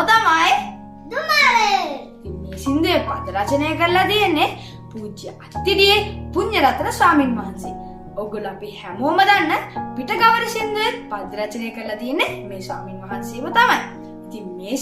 තමයි දුමාරේ. ඉතින් මේ සින්දුවේ පද රචනය කරලා තියෙන්නේ පූජ්‍ය අත්තිරියේ පුණ්‍යරත්න ස්වාමින් වහන්සේ. ඔයගොල්ලෝ අපි හැමෝම දන්න පිටකවර සින්දුවේ පද රචනය කරලා තියෙන්නේ මේ ස්වාමින් වහන්සේම තමයි. ඉතින් මේ